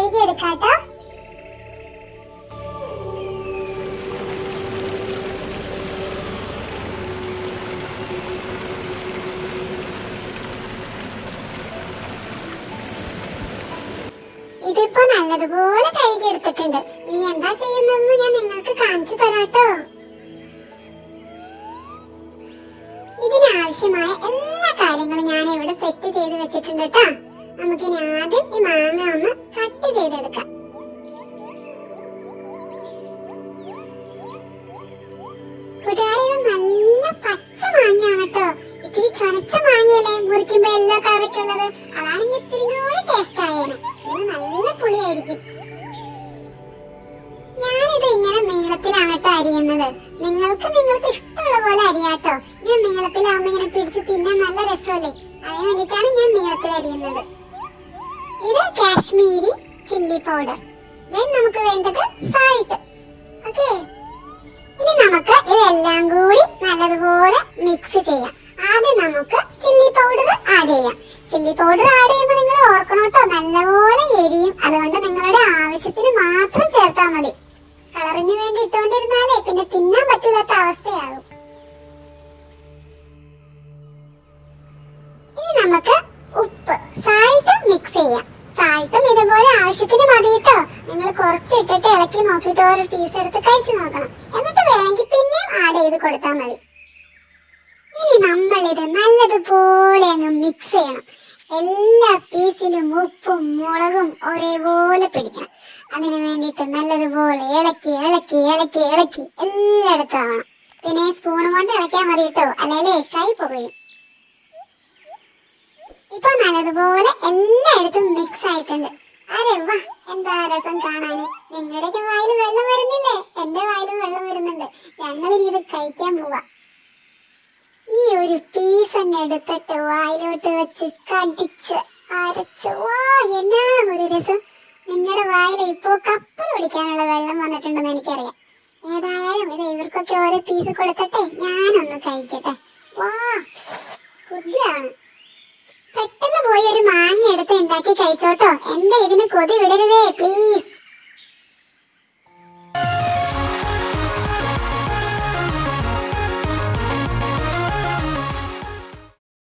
കഴുകി എടുക്കാട്ടോ. ഇതിപ്പോ നല്ലതുപോലെ കഴുകി എടുത്തിട്ടുണ്ട്. ഇനി എന്താ ചെയ്യുന്നതെന്ന് ഞാൻ നിങ്ങൾക്ക് കാണിച്ചു തരാട്ടോ. ഇതിനാവശ്യമായ എല്ലാ കാര്യങ്ങളും ഞാൻ ഇവിടെ സെറ്റ് ചെയ്ത് വെച്ചിട്ടുണ്ട് കേട്ടോ. നമുക്കിനി ആദ്യം ഈ മാങ്ങ ഒന്ന് കട്ട് ചെയ്തെടുക്കാം. കൂട്ടുകാരെ, ഇത് നല്ല പച്ച മാങ്ങയാണ് കേട്ടോ. ഇത്തിരി ചൊനച്ച മാങ്ങയല്ലേ, മുറിക്കുമ്പോ യെല്ലോ കളറൊക്കെ ഉള്ളത്. അതാണെങ്കിൽ ഇത്തിരി കൂടെ ടേസ്റ്റ് ആയേനെ. ഇത് നല്ല പുളിയായിരിക്കും. ഞാനിത് ഇങ്ങനെ നീളത്തിലാണ് കേട്ടോ അരിയുന്നത്. നിങ്ങൾക്ക് ഇഷ്ടമുള്ള പോലെ അരിയാട്ടോ. ഞാൻ നീളത്തിലാവുമ്പോ ഇങ്ങനെ പിടിച്ച് തിന്നാൻ നല്ല രസമല്ലേ, അതിന് വേണ്ടിയിട്ടാണ് ഞാൻ നീളത്തിൽ അരിയുന്നത്. ഇത് കാശ്മീരി ചില്ലി പൗഡർ. നമുക്ക് വേണ്ടത് സാൾട്ട്. ഓക്കെ, ഇനി നമുക്ക് ഇതെല്ലാം കൂടി നല്ലതുപോലെ മിക്സ് ചെയ്യാം. ആദ്യം നമുക്ക് ചില്ലി പൗഡർ ആഡ് ചെയ്യാം. ചില്ലി പൗഡർ ആഡ് ചെയ്യുമ്പോൾ നിങ്ങൾ ഓർക്കണം കേട്ടോ, നല്ലപോലെ എരിയും. അതുകൊണ്ട് നിങ്ങളുടെ ആവശ്യത്തിന് മാത്രം ചേർത്താൽ മതി. കളറിന് വേണ്ടി ഇട്ടുകൊണ്ടിരുന്നാലേ പിന്നെ തിന്നാൻ പറ്റില്ലാത്ത അവസ്ഥയാകും. ഇനി നമുക്ക് ഉപ്പ്, സാൾട്ട് മിക്സ് ചെയ്യാം. സാൾട്ടും ഇതുപോലെ ആവശ്യത്തിന് മതി കേട്ടോ. നിങ്ങൾ കുറച്ചിട്ടിട്ട് ഇളക്കി നോക്കിയിട്ട് ഒരു പീസ് എടുത്ത് കഴിച്ചു നോക്കണം. എന്നിട്ട് വേണമെങ്കിൽ പിന്നെയും ആഡ് ചെയ്ത് കൊടുത്താൽ മതി. ഇനി നമ്മളിത് നല്ലതുപോലെ അങ്ങ് മിക്സ് ചെയ്യണം. എല്ലാ പീസിലും ഉപ്പും മുളകും ഒരേപോലെ പിടിക്കണം. അതിനു വേണ്ടിയിട്ട് നല്ലതുപോലെ ഇളക്കി ഇളക്കി ഇളക്കി ഇളക്കി എല്ലായിടത്തും ആവണം. പിന്നെ സ്പൂൺ കൊണ്ട് ഇളക്കിയാൽ മതി കേട്ടോ, അല്ലേ കൈ പുകയും. ഇപ്പൊ നല്ലതുപോലെ എല്ലായിടത്തും മിക്സ് ആയിട്ടുണ്ട്. അരെ വാ, എന്താ രസം കാണാന്. നിങ്ങളുടെയൊക്കെ വായിൽ വെള്ളം വരുന്നില്ലേ? എന്റെ വായിലും വെള്ളം വരുന്നുണ്ട്. ഞങ്ങൾ ഇനി ഇത് കഴിക്കാൻ പോവാ. ഈ ഒരു പീസ് അങ്ങ് എടുത്തിട്ട് വായിലോട്ട് വെച്ച് കടിച്ച് അരച്ച്, വാ എന്നാ ഒരു രസം. നിങ്ങളുടെ വായിൽ ഇപ്പോ കപ്പൽ ഓടിക്കാനുള്ള വെള്ളം വന്നിട്ടുണ്ടെന്ന് എനിക്കറിയാം. ഏതായാലും ഇത് ഇവർക്കൊക്കെ ഓരോ പീസ് കൊടുത്തിട്ടെ ഞാനൊന്ന് കഴിക്കട്ടെ. വാ, കൊതിയാണ്. പെട്ടെന്ന് പോയി ഒരു മാങ്ങ എടുത്ത് ഉണ്ടാക്കി കഴിച്ചോട്ടോ. എന്റെ ഇതിന് കൊതി വിടരുതേ പ്ലീസ്.